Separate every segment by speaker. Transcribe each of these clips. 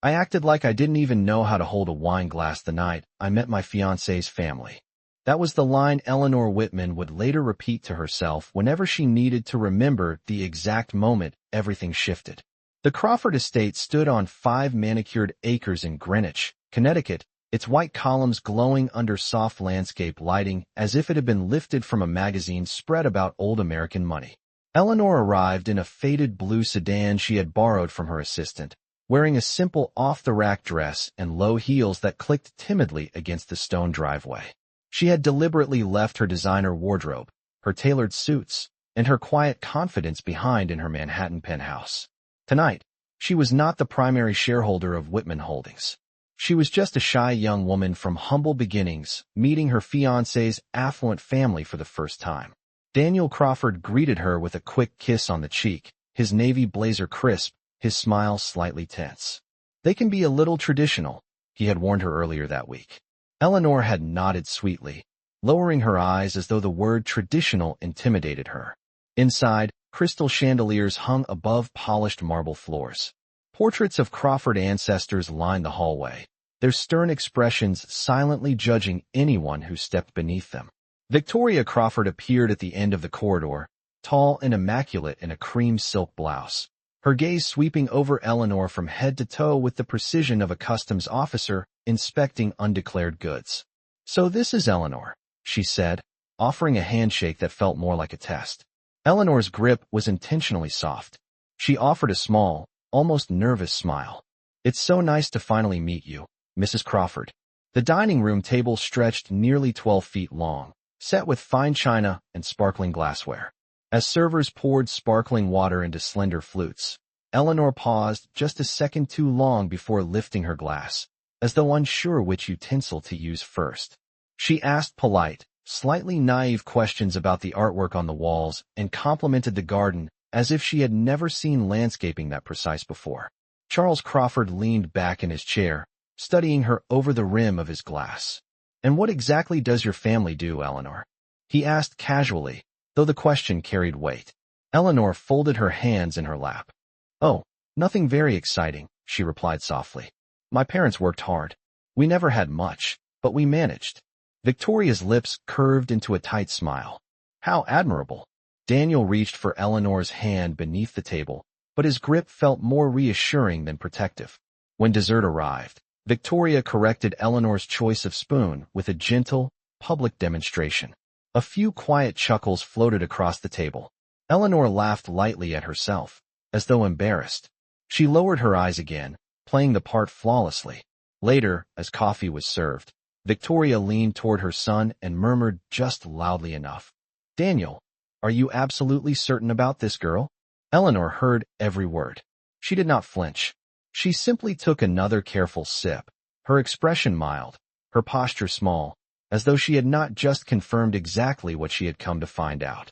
Speaker 1: I acted like I didn't even know how to hold a wine glass the night I met my fiancé's family. That was the line Eleanor Whitman would later repeat to herself whenever she needed to remember the exact moment everything shifted. The Crawford estate stood on 5 manicured acres in Greenwich, Connecticut, its white columns glowing under soft landscape lighting as if it had been lifted from a magazine spread about old American money. Eleanor arrived in a faded blue sedan she had borrowed from her assistant, wearing a simple off-the-rack dress and low heels that clicked timidly against the stone driveway. She had deliberately left her designer wardrobe, her tailored suits, and her quiet confidence behind in her Manhattan penthouse. Tonight, she was not the primary shareholder of Whitman Holdings. She was just a shy young woman from humble beginnings, meeting her fiancé's affluent family for the first time. Daniel Crawford greeted her with a quick kiss on the cheek, his navy blazer crisp, his smile slightly tense. They can be a little traditional, he had warned her earlier that week. Eleanor had nodded sweetly, lowering her eyes as though the word traditional intimidated her. Inside, crystal chandeliers hung above polished marble floors. Portraits of Crawford ancestors lined the hallway, their stern expressions silently judging anyone who stepped beneath them. Victoria Crawford appeared at the end of the corridor, tall and immaculate in a cream silk blouse, her gaze sweeping over Eleanor from head to toe with the precision of a customs officer inspecting undeclared goods. "So this is Eleanor," she said, offering a handshake that felt more like a test. Eleanor's grip was intentionally soft. She offered a small, almost nervous smile. "It's so nice to finally meet you, Mrs. Crawford." The dining room table stretched nearly 12 feet long, set with fine china and sparkling glassware. As servers poured sparkling water into slender flutes, Eleanor paused just a second too long before lifting her glass, as though unsure which utensil to use first. She asked polite, slightly naive questions about the artwork on the walls and complimented the garden as if she had never seen landscaping that precise before. Charles Crawford leaned back in his chair, studying her over the rim of his glass. "And what exactly does your family do, Eleanor?" he asked casually, though the question carried weight. Eleanor folded her hands in her lap. "Oh, nothing very exciting," she replied softly. "My parents worked hard. We never had much, but we managed." Victoria's lips curved into a tight smile. "How admirable." Daniel reached for Eleanor's hand beneath the table, but his grip felt more reassuring than protective. When dessert arrived, Victoria corrected Eleanor's choice of spoon with a gentle, public demonstration. A few quiet chuckles floated across the table. Eleanor laughed lightly at herself, as though embarrassed. She lowered her eyes again, playing the part flawlessly. Later, as coffee was served, Victoria leaned toward her son and murmured just loudly enough, "Daniel, are you absolutely certain about this girl?" Eleanor heard every word. She did not flinch. She simply took another careful sip, her expression mild, her posture small, as though she had not just confirmed exactly what she had come to find out.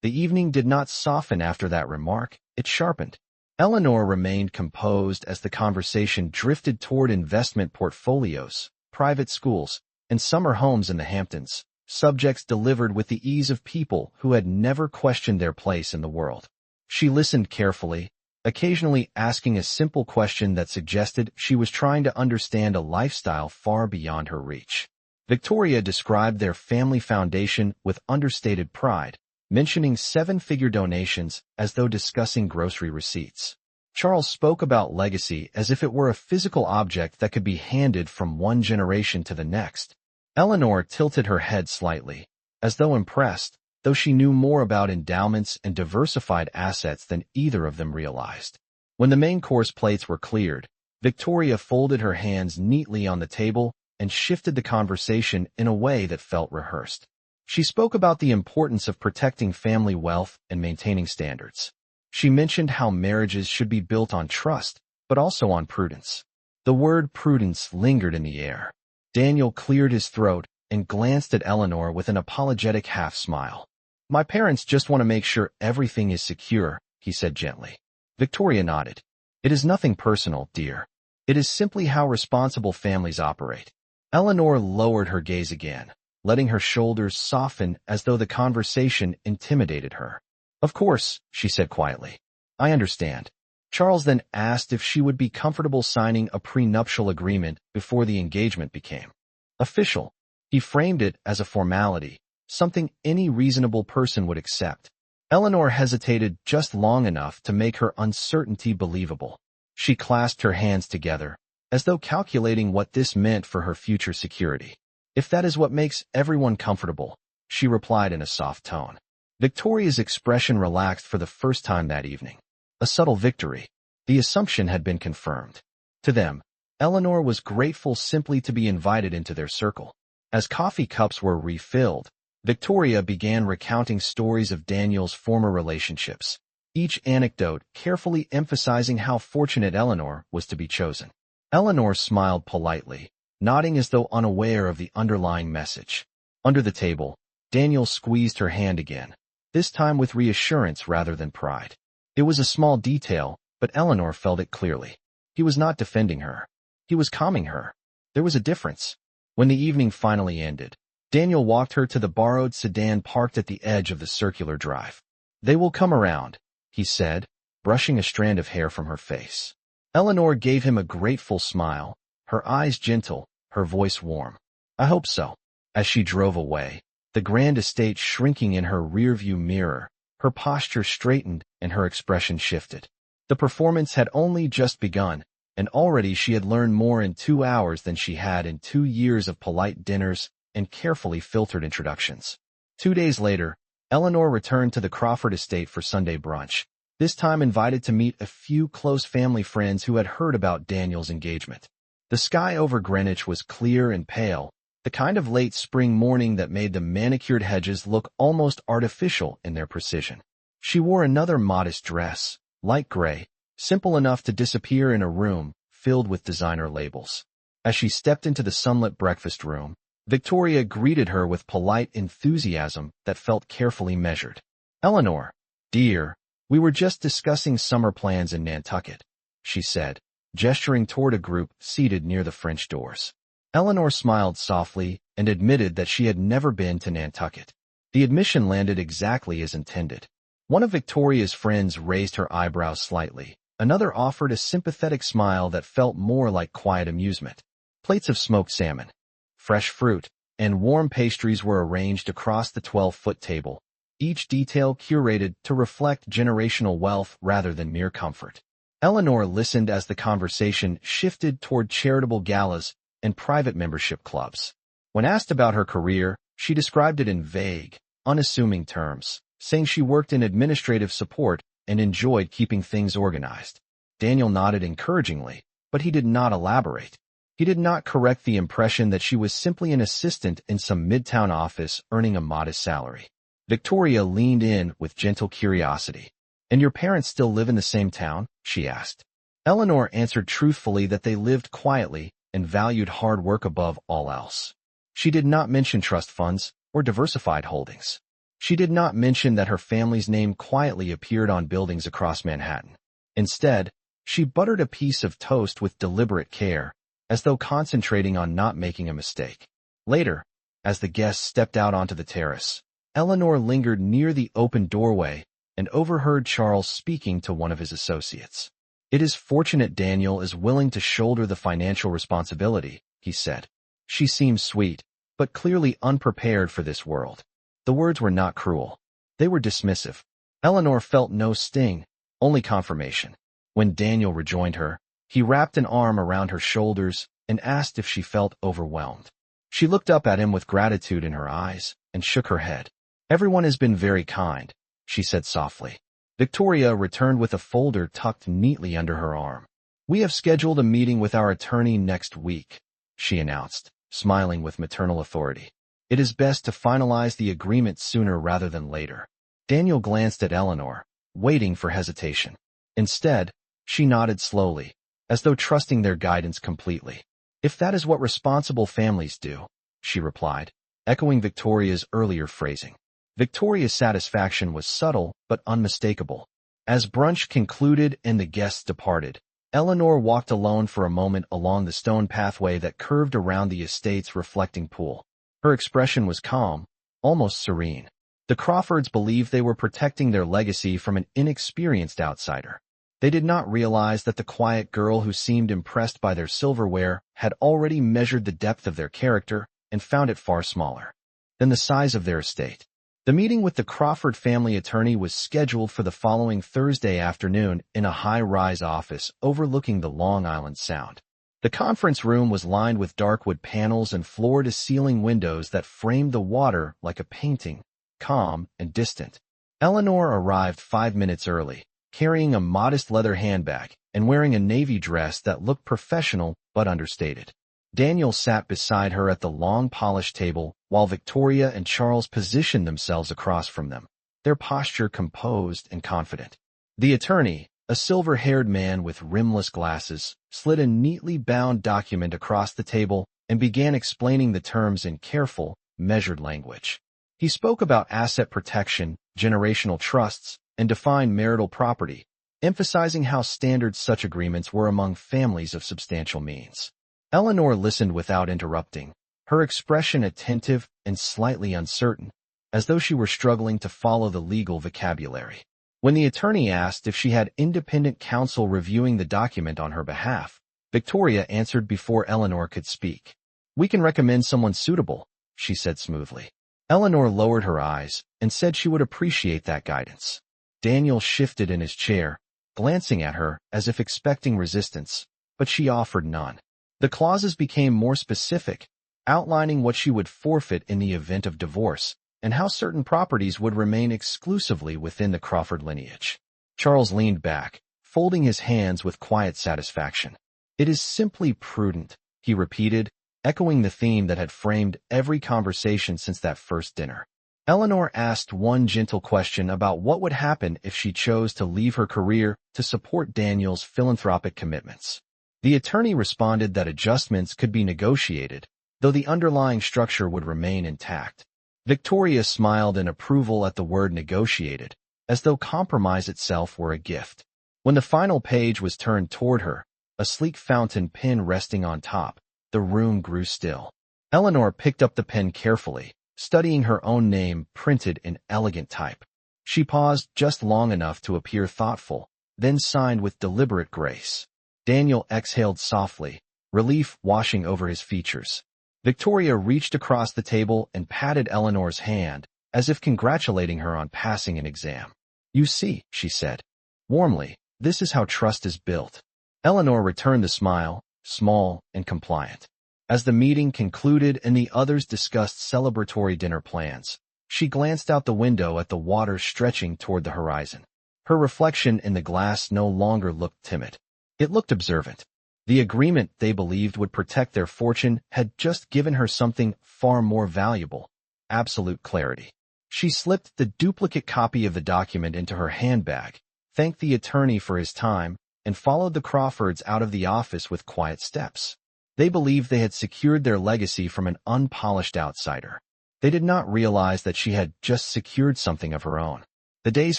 Speaker 1: The evening did not soften after that remark, it sharpened. Eleanor remained composed as the conversation drifted toward investment portfolios, private schools, and summer homes in the Hamptons, subjects delivered with the ease of people who had never questioned their place in the world. She listened carefully, occasionally asking a simple question that suggested she was trying to understand a lifestyle far beyond her reach. Victoria described their family foundation with understated pride, mentioning 7-figure donations as though discussing grocery receipts. Charles spoke about legacy as if it were a physical object that could be handed from one generation to the next. Eleanor tilted her head slightly, as though impressed, though she knew more about endowments and diversified assets than either of them realized. When the main course plates were cleared, Victoria folded her hands neatly on the table and shifted the conversation in a way that felt rehearsed. She spoke about the importance of protecting family wealth and maintaining standards. She mentioned how marriages should be built on trust, but also on prudence. The word prudence lingered in the air. Daniel cleared his throat and glanced at Eleanor with an apologetic half-smile. "My parents just want to make sure everything is secure," he said gently. Victoria nodded. "It is nothing personal, dear. It is simply how responsible families operate." Eleanor lowered her gaze again, letting her shoulders soften as though the conversation intimidated her. "Of course," she said quietly. "I understand." Charles then asked if she would be comfortable signing a prenuptial agreement before the engagement became official. He framed it as a formality, something any reasonable person would accept. Eleanor hesitated just long enough to make her uncertainty believable. She clasped her hands together, as though calculating what this meant for her future security. "If that is what makes everyone comfortable," she replied in a soft tone. Victoria's expression relaxed for the first time that evening. A subtle victory. The assumption had been confirmed. To them, Eleanor was grateful simply to be invited into their circle. As coffee cups were refilled, Victoria began recounting stories of Daniel's former relationships, each anecdote carefully emphasizing how fortunate Eleanor was to be chosen. Eleanor smiled politely, nodding as though unaware of the underlying message. Under the table, Daniel squeezed her hand again, this time with reassurance rather than pride. It was a small detail, but Eleanor felt it clearly. He was not defending her. He was calming her. There was a difference. When the evening finally ended, Daniel walked her to the borrowed sedan parked at the edge of the circular drive. "They will come around," he said, brushing a strand of hair from her face. Eleanor gave him a grateful smile, her eyes gentle, her voice warm. "I hope so." As she drove away, the grand estate shrinking in her rearview mirror, her posture straightened and her expression shifted. The performance had only just begun, and already she had learned more in 2 hours than she had in 2 years of polite dinners and carefully filtered introductions. 2 days later, Eleanor returned to the Crawford estate for Sunday brunch, this time invited to meet a few close family friends who had heard about Daniel's engagement. The sky over Greenwich was clear and pale, the kind of late spring morning that made the manicured hedges look almost artificial in their precision. She wore another modest dress, light gray, simple enough to disappear in a room filled with designer labels. As she stepped into the sunlit breakfast room, Victoria greeted her with polite enthusiasm that felt carefully measured. "Eleanor, dear, we were just discussing summer plans in Nantucket," she said, gesturing toward a group seated near the French doors. Eleanor smiled softly and admitted that she had never been to Nantucket. The admission landed exactly as intended. One of Victoria's friends raised her eyebrows slightly. Another offered a sympathetic smile that felt more like quiet amusement. Plates of smoked salmon, fresh fruit, and warm pastries were arranged across the 12-foot table, each detail curated to reflect generational wealth rather than mere comfort. Eleanor listened as the conversation shifted toward charitable galas and private membership clubs. When asked about her career, she described it in vague, unassuming terms, saying she worked in administrative support and enjoyed keeping things organized. Daniel nodded encouragingly, but he did not elaborate. He did not correct the impression that she was simply an assistant in some midtown office earning a modest salary. Victoria leaned in with gentle curiosity. "And your parents still live in the same town?" she asked. Eleanor answered truthfully that they lived quietly and valued hard work above all else. She did not mention trust funds or diversified holdings. She did not mention that her family's name quietly appeared on buildings across Manhattan. Instead, she buttered a piece of toast with deliberate care, as though concentrating on not making a mistake. Later, as the guests stepped out onto the terrace, Eleanor lingered near the open doorway and overheard Charles speaking to one of his associates. "It is fortunate Daniel is willing to shoulder the financial responsibility," he said. "She seems sweet, but clearly unprepared for this world." The words were not cruel. They were dismissive. Eleanor felt no sting, only confirmation. When Daniel rejoined her, he wrapped an arm around her shoulders and asked if she felt overwhelmed. She looked up at him with gratitude in her eyes and shook her head. "Everyone has been very kind," she said softly. Victoria returned with a folder tucked neatly under her arm. "We have scheduled a meeting with our attorney next week," she announced, smiling with maternal authority. "It is best to finalize the agreement sooner rather than later." Daniel glanced at Eleanor, waiting for hesitation. Instead, she nodded slowly, as though trusting their guidance completely. "If that is what responsible families do," she replied, echoing Victoria's earlier phrasing. Victoria's satisfaction was subtle but unmistakable. As brunch concluded and the guests departed, Eleanor walked alone for a moment along the stone pathway that curved around the estate's reflecting pool. Her expression was calm, almost serene. The Crawfords believed they were protecting their legacy from an inexperienced outsider. They did not realize that the quiet girl who seemed impressed by their silverware had already measured the depth of their character and found it far smaller than the size of their estate. The meeting with the Crawford family attorney was scheduled for the following Thursday afternoon in a high-rise office overlooking the Long Island Sound. The conference room was lined with dark wood panels and floor-to-ceiling windows that framed the water like a painting, calm and distant. Eleanor arrived 5 minutes early, carrying a modest leather handbag and wearing a navy dress that looked professional but understated. Daniel sat beside her at the long polished table, while Victoria and Charles positioned themselves across from them, their posture composed and confident. The attorney, a silver-haired man with rimless glasses, slid a neatly bound document across the table and began explaining the terms in careful, measured language. He spoke about asset protection, generational trusts, and defined marital property, emphasizing how standard such agreements were among families of substantial means. Eleanor listened without interrupting, her expression attentive and slightly uncertain, as though she were struggling to follow the legal vocabulary. When the attorney asked if she had independent counsel reviewing the document on her behalf, Victoria answered before Eleanor could speak. "We can recommend someone suitable," she said smoothly. Eleanor lowered her eyes and said she would appreciate that guidance. Daniel shifted in his chair, glancing at her as if expecting resistance, but she offered none. The clauses became more specific, outlining what she would forfeit in the event of divorce and how certain properties would remain exclusively within the Crawford lineage. Charles leaned back, folding his hands with quiet satisfaction. "It is simply prudent," he repeated, echoing the theme that had framed every conversation since that first dinner. Eleanor asked one gentle question about what would happen if she chose to leave her career to support Daniel's philanthropic commitments. The attorney responded that adjustments could be negotiated, though the underlying structure would remain intact. Victoria smiled in approval at the word negotiated, as though compromise itself were a gift. When the final page was turned toward her, a sleek fountain pen resting on top, the room grew still. Eleanor picked up the pen carefully, studying her own name printed in elegant type. She paused just long enough to appear thoughtful, then signed with deliberate grace. Daniel exhaled softly, relief washing over his features. Victoria reached across the table and patted Eleanor's hand, as if congratulating her on passing an exam. "You see," she said warmly, "this is how trust is built." Eleanor returned the smile, small and compliant. As the meeting concluded and the others discussed celebratory dinner plans, she glanced out the window at the water stretching toward the horizon. Her reflection in the glass no longer looked timid. It looked observant. The agreement they believed would protect their fortune had just given her something far more valuable: absolute clarity. She slipped the duplicate copy of the document into her handbag, thanked the attorney for his time, and followed the Crawfords out of the office with quiet steps. They believed they had secured their legacy from an unpolished outsider. They did not realize that she had just secured something of her own. The days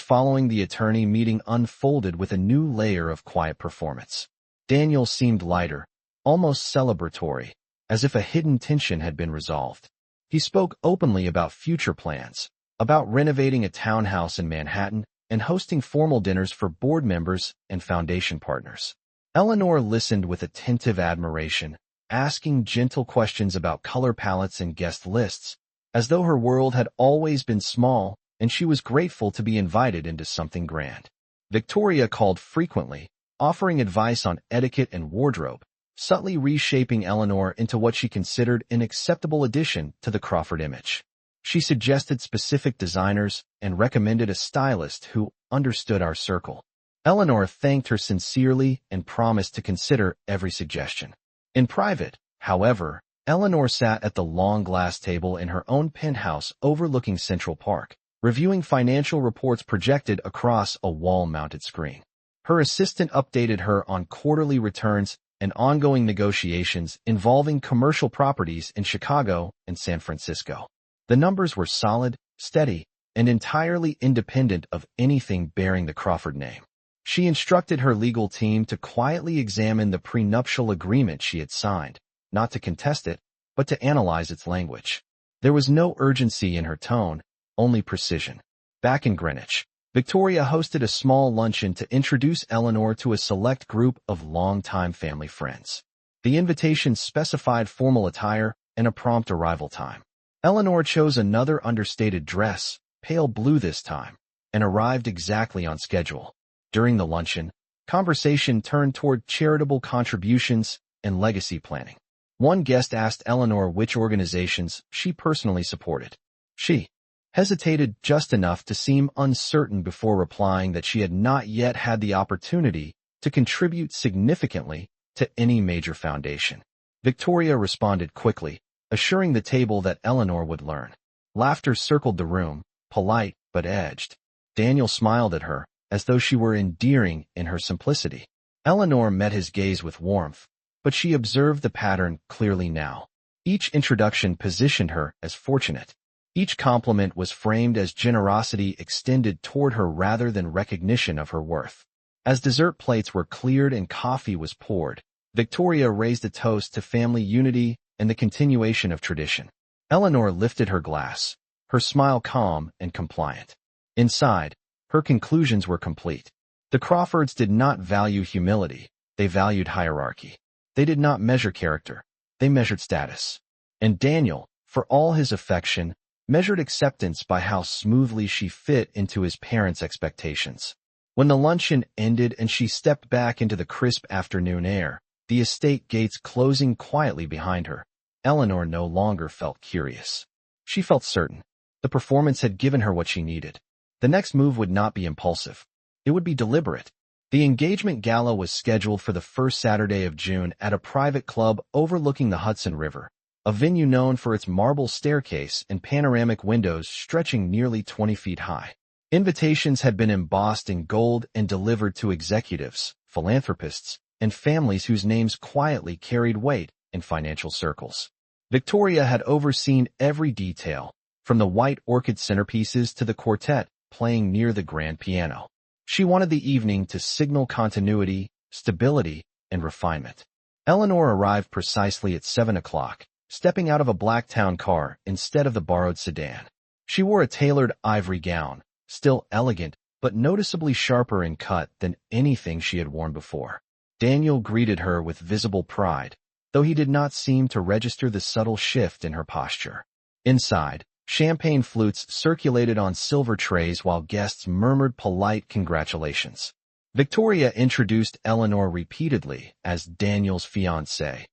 Speaker 1: following the attorney meeting unfolded with a new layer of quiet performance. Daniel seemed lighter, almost celebratory, as if a hidden tension had been resolved. He spoke openly about future plans, about renovating a townhouse in Manhattan and hosting formal dinners for board members and foundation partners. Eleanor listened with attentive admiration, asking gentle questions about color palettes and guest lists, as though her world had always been small and she was grateful to be invited into something grand. Victoria called frequently, offering advice on etiquette and wardrobe, subtly reshaping Eleanor into what she considered an acceptable addition to the Crawford image. She suggested specific designers and recommended a stylist who understood our circle. Eleanor thanked her sincerely and promised to consider every suggestion. In private, however, Eleanor sat at the long glass table in her own penthouse overlooking Central Park, reviewing financial reports projected across a wall-mounted screen. Her assistant updated her on quarterly returns and ongoing negotiations involving commercial properties in Chicago and San Francisco. The numbers were solid, steady, and entirely independent of anything bearing the Crawford name. She instructed her legal team to quietly examine the prenuptial agreement she had signed, not to contest it, but to analyze its language. There was no urgency in her tone, only precision. Back in Greenwich, Victoria hosted a small luncheon to introduce Eleanor to a select group of longtime family friends. The invitation specified formal attire and a prompt arrival time. Eleanor chose another understated dress, pale blue this time, and arrived exactly on schedule. During the luncheon, conversation turned toward charitable contributions and legacy planning. One guest asked Eleanor which organizations she personally supported. She hesitated just enough to seem uncertain before replying that she had not yet had the opportunity to contribute significantly to any major foundation. Victoria responded quickly, assuring the table that Eleanor would learn. Laughter circled the room, polite but edged. Daniel smiled at her, as though she were endearing in her simplicity. Eleanor met his gaze with warmth, but she observed the pattern clearly now. Each introduction positioned her as fortunate. Each compliment was framed as generosity extended toward her rather than recognition of her worth. As dessert plates were cleared and coffee was poured, Victoria raised a toast to family unity and the continuation of tradition. Eleanor lifted her glass, her smile calm and compliant. Inside, her conclusions were complete. The Crawfords did not value humility, they valued hierarchy. They did not measure character, they measured status. And Daniel, for all his affection, measured acceptance by how smoothly she fit into his parents' expectations. When the luncheon ended and she stepped back into the crisp afternoon air, the estate gates closing quietly behind her, Eleanor no longer felt curious. She felt certain. The performance had given her what she needed. The next move would not be impulsive. It would be deliberate. The engagement gala was scheduled for the first Saturday of June at a private club overlooking the Hudson River, a venue known for its marble staircase and panoramic windows stretching nearly 20 feet high. Invitations had been embossed in gold and delivered to executives, philanthropists, and families whose names quietly carried weight in financial circles. Victoria had overseen every detail, from the white orchid centerpieces to the quartet playing near the grand piano. She wanted the evening to signal continuity, stability, and refinement. Eleanor arrived precisely at 7 o'clock, stepping out of a black town car instead of the borrowed sedan. She wore a tailored ivory gown, still elegant but noticeably sharper in cut than anything she had worn before. Daniel greeted her with visible pride, though he did not seem to register the subtle shift in her posture. Inside, champagne flutes circulated on silver trays while guests murmured polite congratulations. Victoria introduced Eleanor repeatedly as Daniel's fiancée,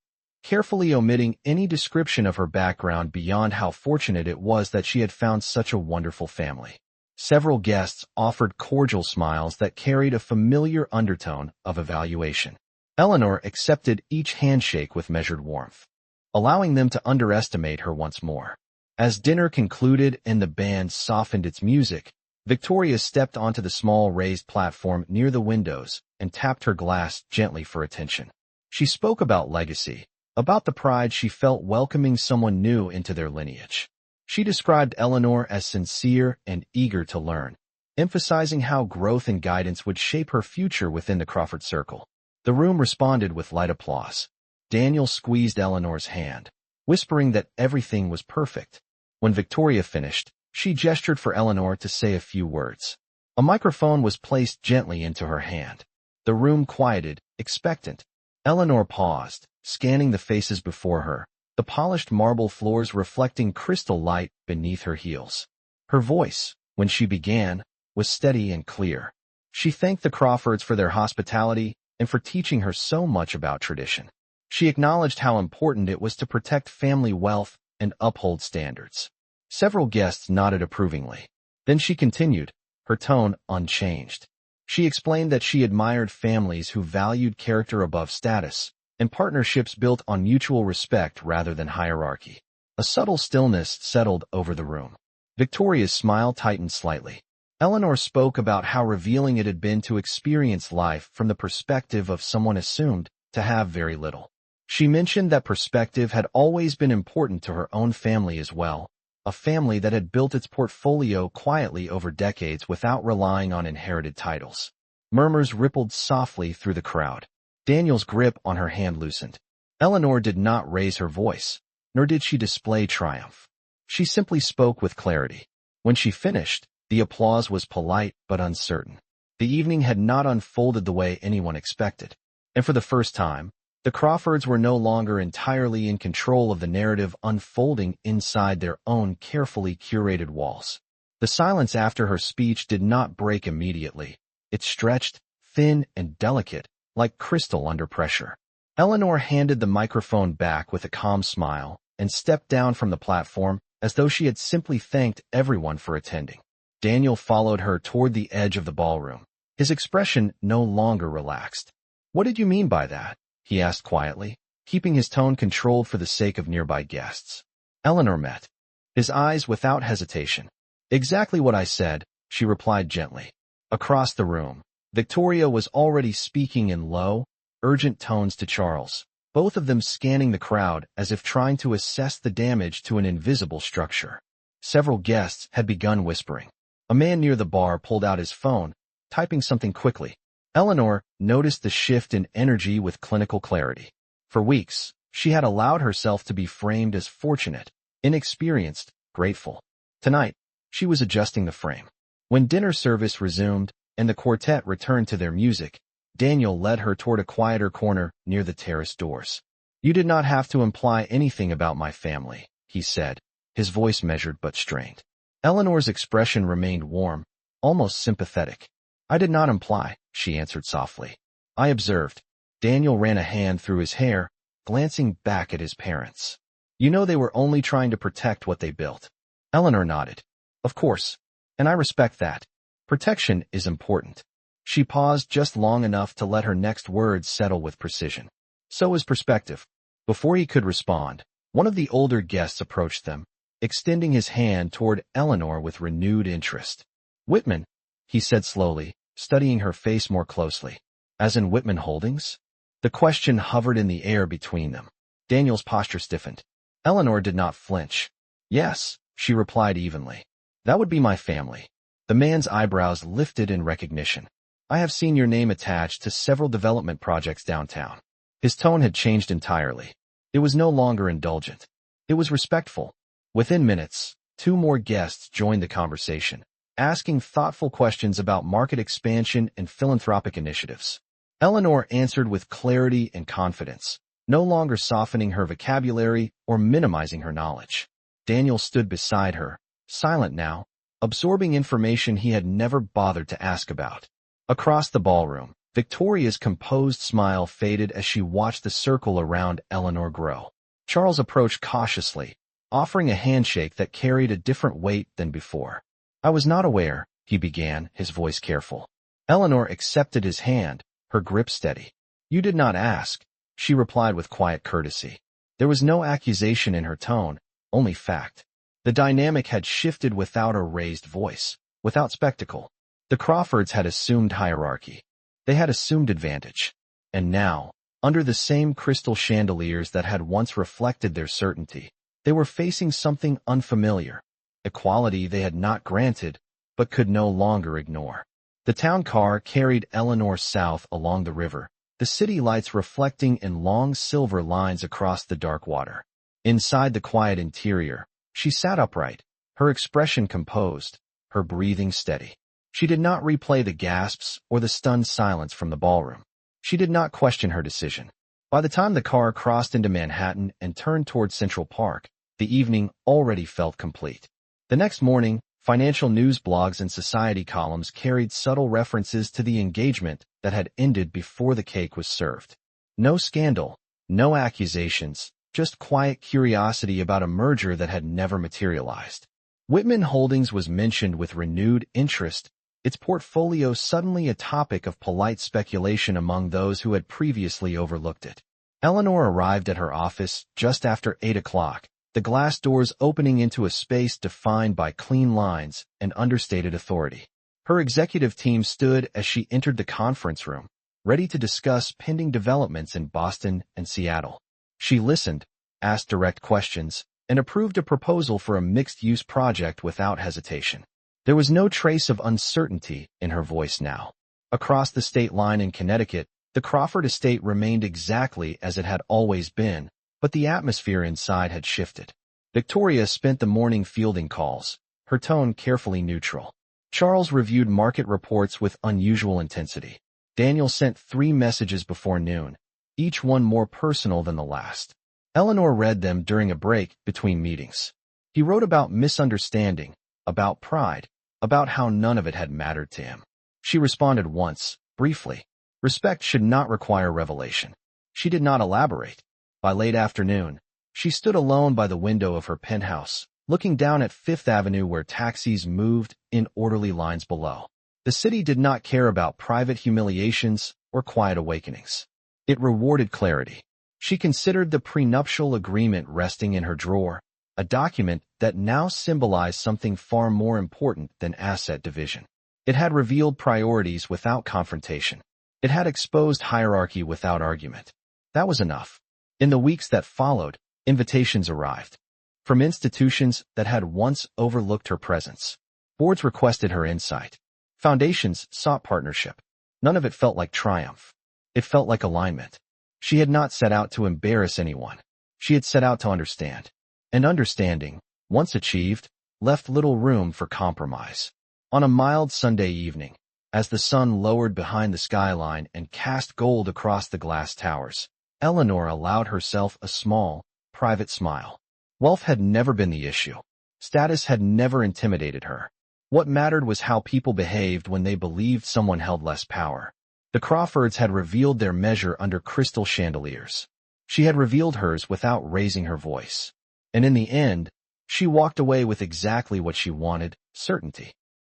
Speaker 1: carefully omitting any description of her background beyond how fortunate it was that she had found such a wonderful family. Several guests offered cordial smiles that carried a familiar undertone of evaluation. Eleanor accepted each handshake with measured warmth, allowing them to underestimate her once more. As dinner concluded and the band softened its music, Victoria stepped onto the small raised platform near the windows and tapped her glass gently for attention. She spoke about legacy, about the pride she felt welcoming someone new into their lineage. She described Eleanor as sincere and eager to learn, emphasizing how growth and guidance would shape her future within the Crawford circle. The room responded with light applause. Daniel squeezed Eleanor's hand, whispering that everything was perfect. When Victoria finished, she gestured for Eleanor to say a few words. A microphone was placed gently into her hand. The room quieted, expectant. Eleanor paused, scanning the faces before her, the polished marble floors reflecting crystal light beneath her heels. Her voice, when she began, was steady and clear. She thanked the Crawfords for their hospitality and for teaching her so much about tradition. She acknowledged how important it was to protect family wealth and uphold standards. Several guests nodded approvingly. Then she continued, her tone unchanged. She explained that she admired families who valued character above status, and partnerships built on mutual respect rather than hierarchy. A subtle stillness settled over the room. Victoria's smile tightened slightly. Eleanor spoke about how revealing it had been to experience life from the perspective of someone assumed to have very little. She mentioned that perspective had always been important to her own family as well, a family that had built its portfolio quietly over decades without relying on inherited titles. Murmurs rippled softly through the crowd. Daniel's grip on her hand loosened. Eleanor did not raise her voice, nor did she display triumph. She simply spoke with clarity. When she finished, The applause was polite but uncertain. The evening had not unfolded the way anyone expected. And for the first time, the Crawfords were no longer entirely in control of the narrative unfolding inside their own carefully curated walls. The silence after her speech did not break immediately. It stretched, thin and delicate, like crystal under pressure. Eleanor handed the microphone back with a calm smile and stepped down from the platform as though she had simply thanked everyone for attending. Daniel followed her toward the edge of the ballroom. His expression no longer relaxed. "What did you mean by that?" he asked quietly, keeping his tone controlled for the sake of nearby guests. Eleanor met his eyes without hesitation. "Exactly what I said," she replied gently. Across the room, Victoria was already speaking in low, urgent tones to Charles, both of them scanning the crowd as if trying to assess the damage to an invisible structure. Several guests had begun whispering. A man near the bar pulled out his phone, typing something quickly. Eleanor noticed the shift in energy with clinical clarity. For weeks, she had allowed herself to be framed as fortunate, inexperienced, grateful. Tonight, she was adjusting the frame. When dinner service resumed and the quartet returned to their music, Daniel led her toward a quieter corner near the terrace doors. "You did not have to imply anything about my family," he said, his voice measured but strained. Eleanor's expression remained warm, almost sympathetic. "I did not imply," she answered softly. "I observed." Daniel ran a hand through his hair, glancing back at his parents. "You know they were only trying to protect what they built." Eleanor nodded. "Of course, and I respect that. Protection is important." She paused just long enough to let her next words settle with precision. "So is perspective." Before he could respond, one of the older guests approached them, extending his hand toward Eleanor with renewed interest. "Whitman," he said slowly, studying her face more closely. "As in Whitman Holdings?" The question hovered in the air between them. Daniel's posture stiffened. Eleanor did not flinch. "Yes," she replied evenly. "That would be my family." The man's eyebrows lifted in recognition. "I have seen your name attached to several development projects downtown." His tone had changed entirely. It was no longer indulgent. It was respectful. Within minutes, two more guests joined the conversation, asking thoughtful questions about market expansion and philanthropic initiatives. Eleanor answered with clarity and confidence, no longer softening her vocabulary or minimizing her knowledge. Daniel stood beside her, silent now, absorbing information he had never bothered to ask about. Across the ballroom, Victoria's composed smile faded as she watched the circle around Eleanor grow. Charles approached cautiously, offering a handshake that carried a different weight than before. "I was not aware," he began, his voice careful. Eleanor accepted his hand, her grip steady. "You did not ask," she replied with quiet courtesy. There was no accusation in her tone, only fact. The dynamic had shifted without a raised voice, without spectacle. The Crawfords had assumed hierarchy. They had assumed advantage. And now, under the same crystal chandeliers that had once reflected their certainty, they were facing something unfamiliar, a quality they had not granted, but could no longer ignore. The town car carried Eleanor south along the river, the city lights reflecting in long silver lines across the dark water. Inside the quiet interior, she sat upright, her expression composed, her breathing steady. She did not replay the gasps or the stunned silence from the ballroom. She did not question her decision. By the time the car crossed into Manhattan and turned toward Central Park, the evening already felt complete. The next morning, financial news blogs and society columns carried subtle references to the engagement that had ended before the cake was served. No scandal, no accusations, just quiet curiosity about a merger that had never materialized. Whitman Holdings was mentioned with renewed interest, its portfolio suddenly a topic of polite speculation among those who had previously overlooked it. Eleanor arrived at her office just after 8 o'clock, the glass doors opening into a space defined by clean lines and understated authority. Her executive team stood as she entered the conference room, ready to discuss pending developments in Boston and Seattle. She listened, asked direct questions, and approved a proposal for a mixed-use project without hesitation. There was no trace of uncertainty in her voice now. Across the state line in Connecticut, the Crawford estate remained exactly as it had always been, but the atmosphere inside had shifted. Victoria spent the morning fielding calls, her tone carefully neutral. Charles reviewed market reports with unusual intensity. Daniel sent 3 messages before noon, each one more personal than the last. Eleanor read them during a break between meetings. He wrote about misunderstanding, about pride, about how none of it had mattered to him. She responded once, briefly. Respect should not require revelation. She did not elaborate. By late afternoon, she stood alone by the window of her penthouse, looking down at Fifth Avenue where taxis moved in orderly lines below. The city did not care about private humiliations or quiet awakenings. It rewarded clarity. She considered the prenuptial agreement resting in her drawer, a document that now symbolized something far more important than asset division. It had revealed priorities without confrontation. It had exposed hierarchy without argument. That was enough. In the weeks that followed, invitations arrived. From institutions that had once overlooked her presence. Boards requested her insight. Foundations sought partnership. None of it felt like triumph. It felt like alignment. She had not set out to embarrass anyone. She had set out to understand. And understanding, once achieved, left little room for compromise. On a mild Sunday evening, as the sun lowered behind the skyline and cast gold across the glass towers, Eleanor allowed herself a small, private smile. Wealth had never been the issue. Status had never intimidated her. What mattered was how people behaved when they believed someone held less power. The Crawfords had revealed their measure under crystal chandeliers. She had revealed hers without raising her voice. And in the end, she walked away with exactly what she wanted, certainty.